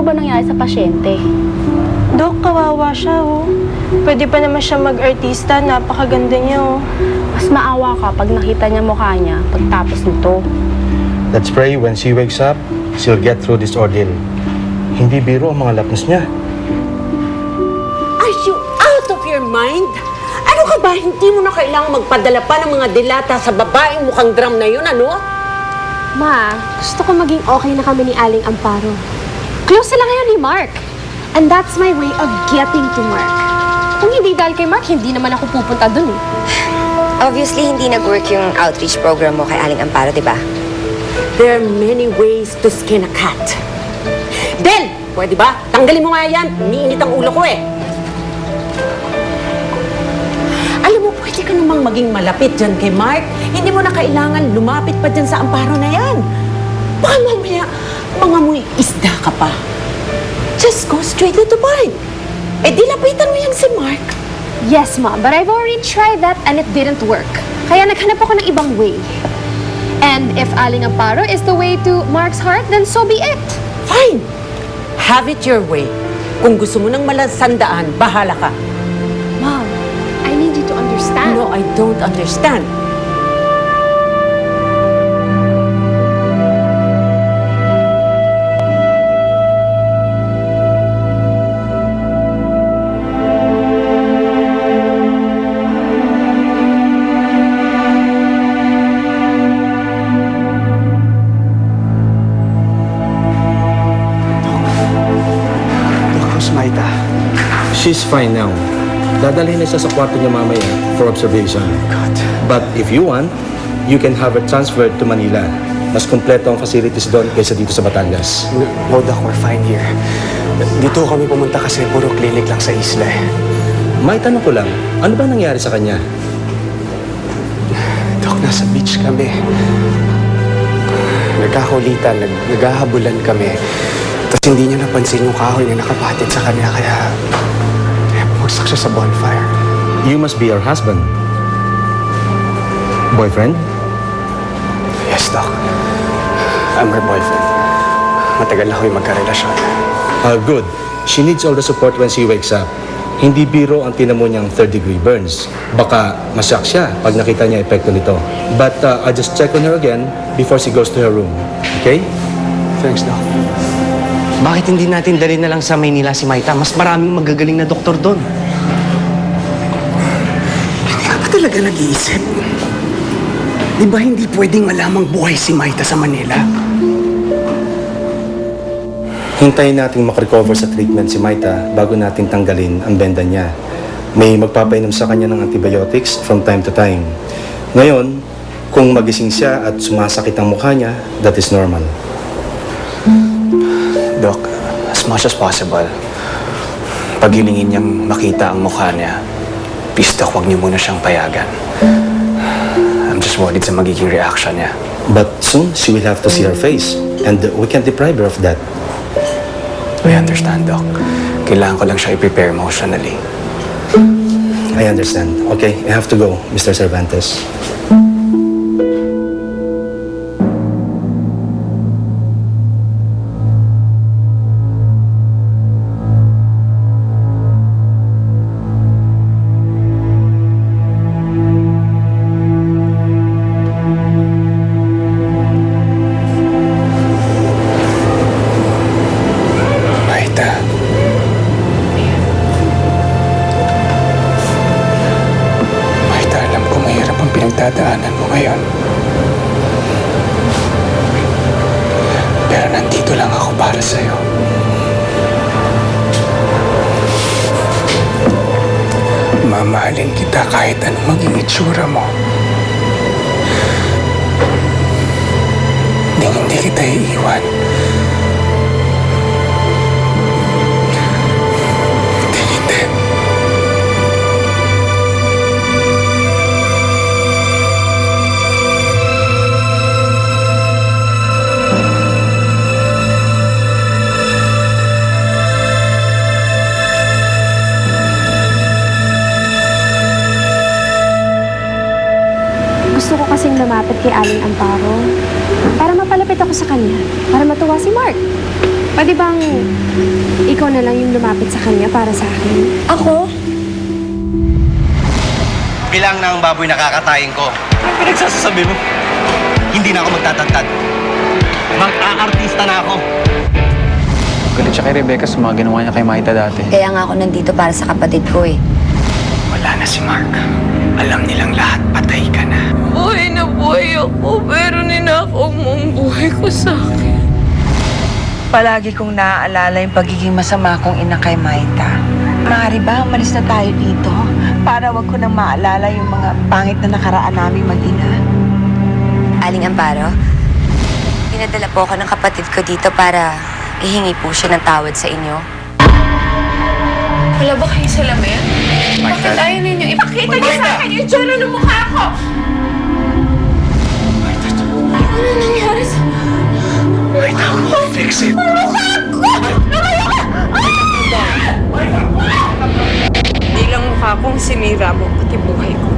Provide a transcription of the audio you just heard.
ba nangyari sa pasyente? Dok, kawawa siya, oh. Pwede pa naman siya mag-artista. Napakaganda niya, oh. Mas maawa ka pag nakita niya mukha niya pagtapos nito. Let's pray when she wakes up, she'll get through this ordeal. Hindi biro ang mga lapnos niya. Are you out of your mind? Ano ka ba? Hindi mo na kailangang magpadala pa ng mga dilata sa babaeng mukhang drum na yun, ano? Ma, gusto ko maging okay na kami ni Aling Amparo. Close sila ngayon ni Mark. And that's my way of getting to Mark. Kung hindi dahil kay Mark, hindi naman ako pupunta dun eh. Obviously, hindi nag-work yung outreach program mo kay Aling Amparo, di ba? There are many ways to skin a cat. Del, pwede ba? Tanggalin mo nga yan. Umiinit ang ulo ko eh. Alam mo, pwede ka namang maging malapit dyan kay Mark. Hindi mo na kailangan lumapit pa dyan sa Amparo na yan. Baka mamaya, mga muy isda ka pa. Just go straight to the point. Eh, di lapitan mo yan si Mark. Yes, Ma, but I've already tried that and it didn't work. Kaya naghanap ako ng ibang way. And if Aling Amparo is the way to Mark's heart, then so be it. Fine. Have it your way. Kung gusto mo ng malasandaan, bahala ka. Mom, I need you to understand. No, I don't understand. Maita. She's fine now. Dadalhin na siya sa kwarto niya mamaya for observation. God. But if you want, you can have her transferred to Manila. Mas kumpleto ang facilities doon kaysa dito sa Batangas. No, Doc, we're fine here. Dito kami pumunta kasi puro clinic lang sa isla eh. May tanong ko lang, ano ba nangyari sa kanya? Doc, nasa beach kami. Nagkakulitan, naghahabulan kami. Tapos hindi niya napansin yung kahoy na nakapatid sa kanya, kaya bumagsak siya sa bonfire. You must be her husband. Boyfriend? Yes, Doc. I'm her boyfriend. Matagal na kami magkarelasyon. Good. She needs all the support when she wakes up. Hindi biro ang tinamo niyang third-degree burns. Baka masyak siya pag nakita niya epekto nito. But I'll just check on her again before she goes to her room. Okay? Thanks, Doc. Bakit hindi natin dalhin na lang sa Maynila si Maita? Mas maraming magagaling na doktor doon. Hindi ka ba talaga nag-iisip? Di ba hindi pwedeng malamang buhay si Maita sa Manila? Hintayin nating makarecover sa treatment si Maita bago natin tanggalin ang benda niya. May magpapainom sa kanya ng antibiotics from time to time. Ngayon, kung magising siya at sumasakit ang mukha niya, that is normal. Doc, as much as possible, pag hilingin niyang makita ang mukha niya, please, Doc, huwag niyo muna siyang payagan. I'm just worried sa magiging reaction niya. But soon, she will have to see her face. And we can't deprive her of that. I understand, Doc. Kailangan ko lang siya i-prepare emotionally. I understand. Okay, I have to go, Mr. Cervantes. Pinagdadaanan mo ngayon. Pero nandito lang ako para sa'yo. Mamahalin kita kahit anong maging itsura mo. Hindi kita iiwan. Hindi. gusto ko kasing lumapit kay Aling Amparo para mapalapit ako sa kanya, para matuwa si Mark. Pwede bang ikaw na lang yung lumapit sa kanya para sa akin? Ako? Bilang na ang baboy nakakatayin ko. Ang pinagsasasabi mo? Hindi na ako magtatantad. Mag-aartista na ako. Galit siya kay Rebecca sa mga ginawa niya kay Maita dati. Kaya nga ako nandito para sa kapatid ko eh. Wala na si Mark. Alam nilang lahat patay ka na. Buhay na buhay ako, pero ninakaw mo ang buhay ko sa akin. Palagi kong naaalala yung pagiging masama kong ina kay Maita. Maaari ba umalis na tayo dito para wag ko nang maalala yung mga pangit na nakaraan namin mag-ina? Aling Amparo, pinadala po ako ng kapatid ko dito para ihingi po siya ng tawad sa inyo. Wala ba kayong salamin? Bakit ayaw ninyo ipakita niyo sa akin yung tsura ng mukha ko? Ano nangyari sa... Fix it. Hindi lang mukha kong sinira mo, pati buhay ko.